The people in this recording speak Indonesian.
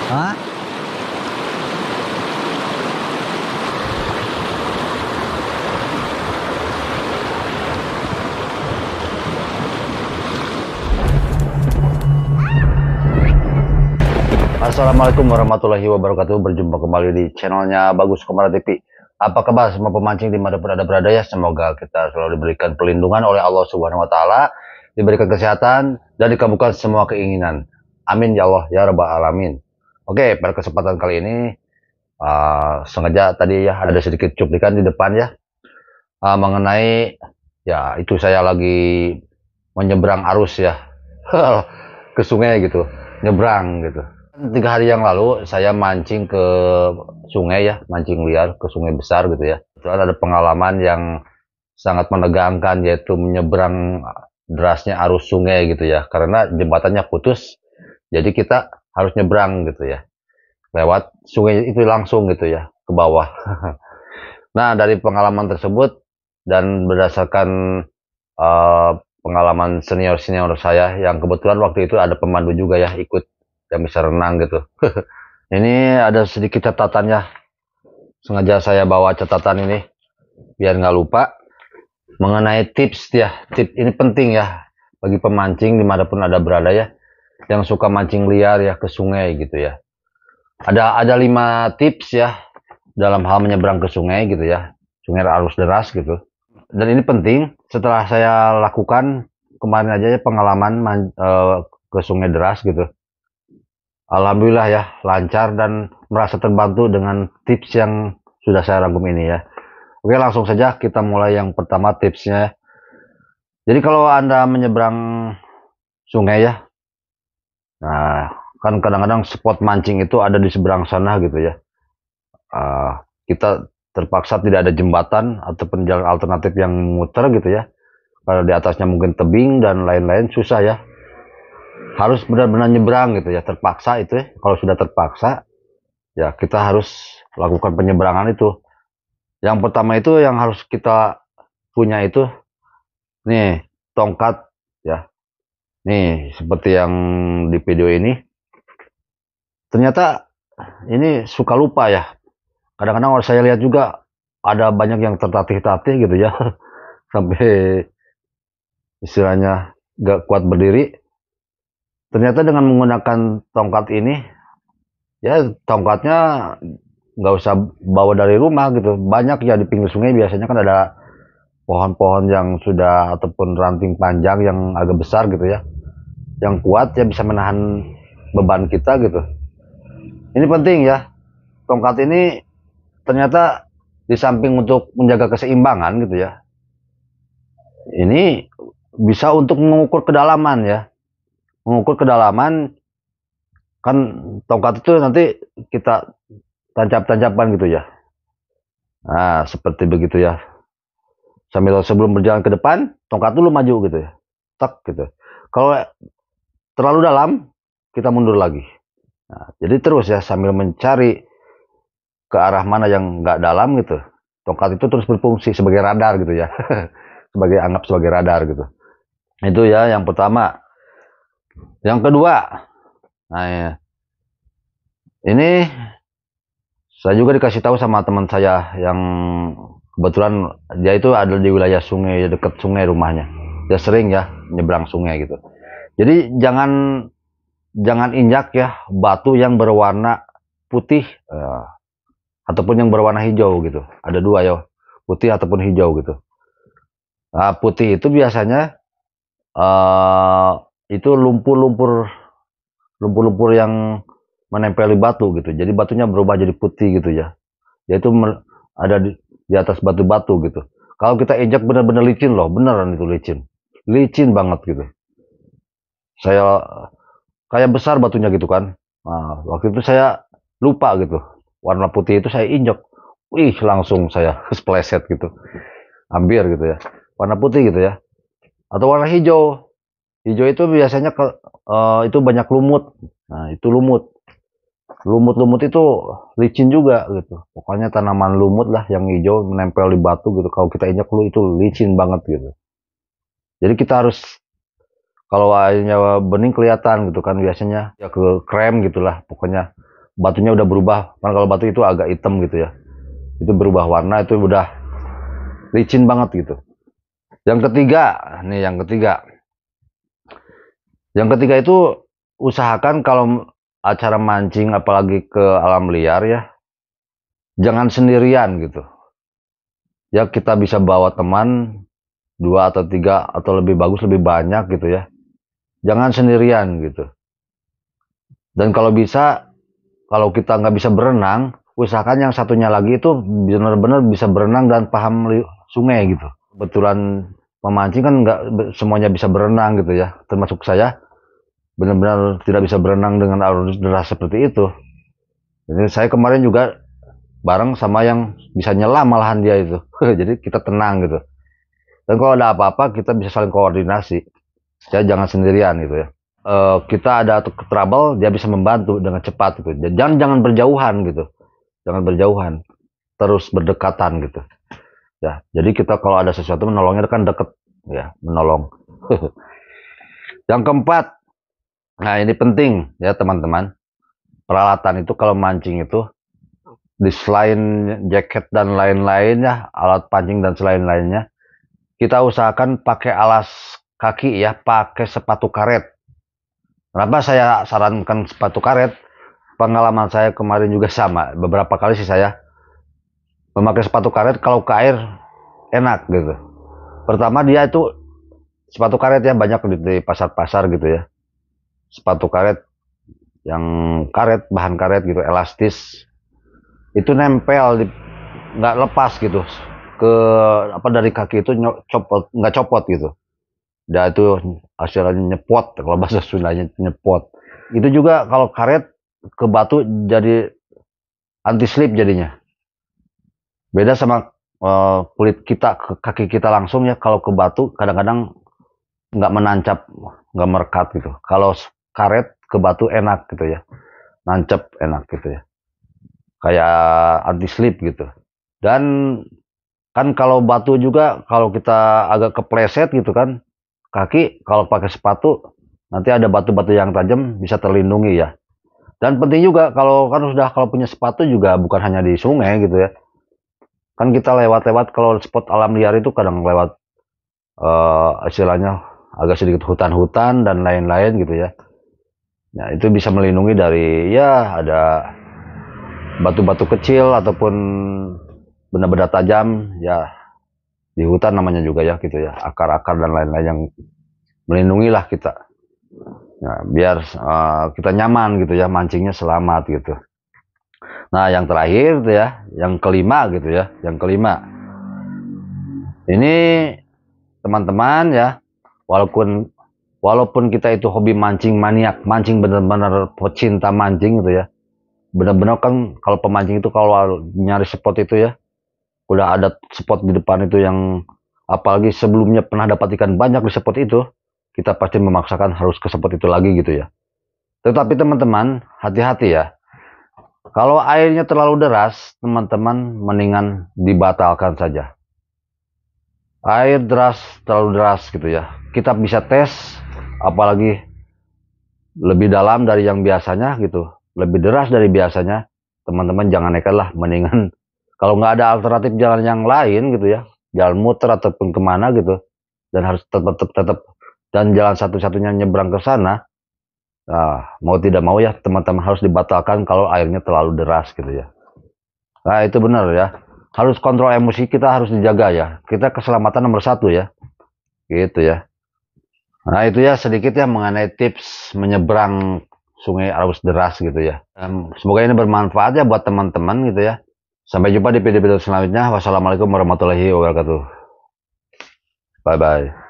Hah? Assalamualaikum warahmatullahi wabarakatuh. Berjumpa kembali di channelnya Bagus Komara TV. Apa kabar semua pemancing dimanapun ada berada ya? Semoga kita selalu diberikan perlindungan oleh Allah Subhanahu Wa Taala, diberikan kesehatan dan dikabulkan semua keinginan. Amin ya Allah ya Rabbal Alamin. Oke, pada kesempatan kali ini sengaja tadi ya ada sedikit cuplikan di depan ya mengenai ya itu saya lagi menyeberang arus ya ke sungai gitu, nyebrang gitu. 3 hari yang lalu saya mancing ke sungai ya, mancing liar ke sungai besar gitu ya. Kebetulan ada pengalaman yang sangat menegangkan yaitu menyeberang derasnya arus sungai gitu ya. Karena jembatannya putus, jadi kita harus nyebrang gitu ya. Lewat sungai itu langsung gitu ya, ke bawah. Nah, dari pengalaman tersebut dan berdasarkan uh, pengalaman senior-senior saya yang kebetulan waktu itu ada pemandu juga ya ikut yang bisa renang gitu. Ini ada sedikit catatannya. Sengaja saya bawa catatan ini biar nggak lupa mengenai tips ya. Tips ini penting ya bagi pemancing dimanapun ada berada ya, yang suka mancing liar ya ke sungai gitu ya. Ada 5 tips ya dalam hal menyeberang ke sungai gitu ya. Sungai arus deras gitu. Dan ini penting setelah saya lakukan kemarin aja ya pengalaman ke sungai deras gitu. Alhamdulillah ya lancar dan merasa terbantu dengan tips yang sudah saya rangkum ini ya. Oke, langsung saja kita mulai yang pertama tipsnya. Jadi kalau Anda menyeberang sungai ya, nah kan kadang-kadang spot mancing itu ada di seberang sana gitu ya. Kita terpaksa tidak ada jembatan ataupun jalan alternatif yang muter gitu ya. Kalau di atasnya mungkin tebing dan lain-lain susah ya. Harus benar-benar nyebrang gitu ya, terpaksa itu ya. Kalau sudah terpaksa ya kita harus lakukan penyeberangan itu. Yang pertama itu yang harus kita punya itu nih tongkat ya. Nih seperti yang di video ini. Ternyata ini suka lupa ya. Kadang-kadang kalau saya lihat juga ada banyak yang tertatih-tatih gitu ya. Sampai istilahnya gak kuat berdiri. Ternyata dengan menggunakan tongkat ini ya tongkatnya nggak usah bawa dari rumah gitu. Banyak ya di pinggir sungai biasanya kan ada pohon-pohon yang sudah ataupun ranting panjang yang agak besar gitu ya, yang kuat ya bisa menahan beban kita gitu. Ini penting ya, tongkat ini ternyata di samping untuk menjaga keseimbangan gitu ya, ini bisa untuk mengukur kedalaman ya, mengukur kedalaman kan. Tongkat itu nanti kita tancap-tancapan gitu ya. Nah seperti begitu ya, sambil sebelum berjalan ke depan tongkat dulu maju gitu ya, tak gitu. Kalau terlalu dalam kita mundur lagi. Nah, jadi terus ya sambil mencari ke arah mana yang nggak dalam gitu, tongkat itu terus berfungsi sebagai radar gitu ya. Sebagai anggap sebagai radar gitu. Itu ya yang pertama. Yang kedua, nah ya, ini saya juga dikasih tahu sama teman saya yang kebetulan dia itu ada di wilayah sungai, dekat sungai rumahnya. Dia sering ya nyebrang sungai gitu. Jadi jangan jangan injak ya batu yang berwarna putih ataupun yang berwarna hijau gitu. Ada dua ya, putih ataupun hijau gitu. Nah, putih itu biasanya itu lumpur-lumpur yang menempeli batu gitu. Jadi batunya berubah jadi putih gitu ya. Yaitu ada di atas batu-batu gitu. Kalau kita injak benar-benar licin loh, beneran itu licin. Licin banget gitu. Saya kayak besar batunya gitu kan. Nah, waktu itu saya lupa gitu. Warna putih itu saya injak. Wih, langsung saya spleset gitu. Hampir gitu ya. Warna putih gitu ya. Atau warna hijau. Hijau itu biasanya itu banyak lumut. Nah, itu lumut. Lumut-lumut itu licin juga gitu. Pokoknya tanaman lumut lah yang hijau menempel di batu gitu. Kalau kita injak lu itu licin banget gitu. Jadi kita harus kalau airnya bening kelihatan gitu kan biasanya ya ke krem gitulah pokoknya batunya udah berubah. Kan kalau batu itu agak hitam gitu ya, itu berubah warna, itu udah licin banget gitu. Yang ketiga, nih yang ketiga itu usahakan kalau acara mancing apalagi ke alam liar ya, jangan sendirian gitu. Ya kita bisa bawa teman, 2 atau 3 atau lebih bagus lebih banyak gitu ya. Jangan sendirian gitu. Dan kalau bisa, kalau kita nggak bisa berenang, usahakan yang satunya lagi itu benar-benar bisa berenang dan paham sungai gitu. Kebetulan memancing kan nggak semuanya bisa berenang gitu ya, termasuk saya benar-benar tidak bisa berenang dengan arus deras seperti itu. Jadi saya kemarin juga bareng sama yang bisa nyelam malahan dia itu. Jadi kita tenang gitu. Dan kalau ada apa-apa kita bisa saling koordinasi. Saya jangan sendirian gitu ya. Kita ada trouble, dia bisa membantu dengan cepat gitu. Jangan berjauhan gitu. Jangan berjauhan. Terus berdekatan gitu. Ya, jadi kita kalau ada sesuatu menolongnya kan deket ya, menolong. Yang keempat, nah ini penting ya teman-teman. Peralatan itu kalau mancing itu di selain jaket dan lain-lain ya, alat pancing dan selain-lainnya, kita usahakan pakai alas kaki ya, pakai sepatu karet. Kenapa saya sarankan sepatu karet? Pengalaman saya kemarin juga sama. Beberapa kali sih saya memakai sepatu karet kalau ke air enak gitu. Pertama dia itu sepatu karet ya, banyak di pasar-pasar gitu ya. Sepatu karet yang karet, bahan karet gitu, elastis. Itu nempel di, nggak lepas gitu ke apa dari kaki itu copot, nggak copot gitu. Dan itu hasilnya nyepot, kalau bahasa Sundanya nyepot. Itu juga kalau karet ke batu jadi anti slip jadinya. Beda sama kulit kita ke kaki kita langsung ya, kalau ke batu kadang-kadang nggak menancap, nggak merekat gitu. Kalau karet ke batu enak gitu ya, nancep enak gitu ya, kayak anti slip gitu. Dan kan kalau batu juga kalau kita agak kepleset gitu kan, kaki kalau pakai sepatu nanti ada batu-batu yang tajam bisa terlindungi ya. Dan penting juga kalau kan sudah kalau punya sepatu juga bukan hanya di sungai gitu ya. Kan kita lewat-lewat kalau spot alam liar itu kadang lewat istilahnya agak sedikit hutan-hutan dan lain-lain gitu ya. Nah, itu bisa melindungi dari ya ada batu-batu kecil ataupun benda-benda tajam ya, di hutan namanya juga ya gitu ya, akar-akar dan lain-lain yang melindungi lah kita. Nah, biar kita nyaman gitu ya, mancingnya selamat gitu. Nah, yang terakhir tuh ya, yang kelima gitu ya, yang kelima. Ini teman-teman ya, walaupun kita itu hobi mancing maniak, mancing benar-benar pecinta mancing gitu ya. Benar-benar kan kalau pemancing itu kalau nyari spot itu ya, udah ada spot di depan itu yang apalagi sebelumnya pernah dapat ikan banyak di spot itu, kita pasti memaksakan harus ke spot itu lagi gitu ya. Tetapi teman-teman, hati-hati ya. Kalau airnya terlalu deras, teman-teman mendingan dibatalkan saja. Air deras, terlalu deras gitu ya. Kita bisa tes, apalagi lebih dalam dari yang biasanya gitu. Lebih deras dari biasanya. Teman-teman jangan nekat lah, mendingan kalau nggak ada alternatif jalan yang lain gitu ya, jalan muter ataupun kemana gitu, dan harus tetap dan jalan satu-satunya nyebrang ke sana. Nah, mau tidak mau ya teman-teman harus dibatalkan kalau airnya terlalu deras gitu ya. Nah itu benar ya. Harus kontrol emosi kita harus dijaga ya. Kita keselamatan nomor 1 ya. Gitu ya. Nah itu ya sedikit ya mengenai tips menyeberang sungai arus deras gitu ya. Semoga ini bermanfaat ya buat teman-teman gitu ya. Sampai jumpa di video-video selanjutnya. Wassalamualaikum warahmatullahi wabarakatuh. Bye-bye.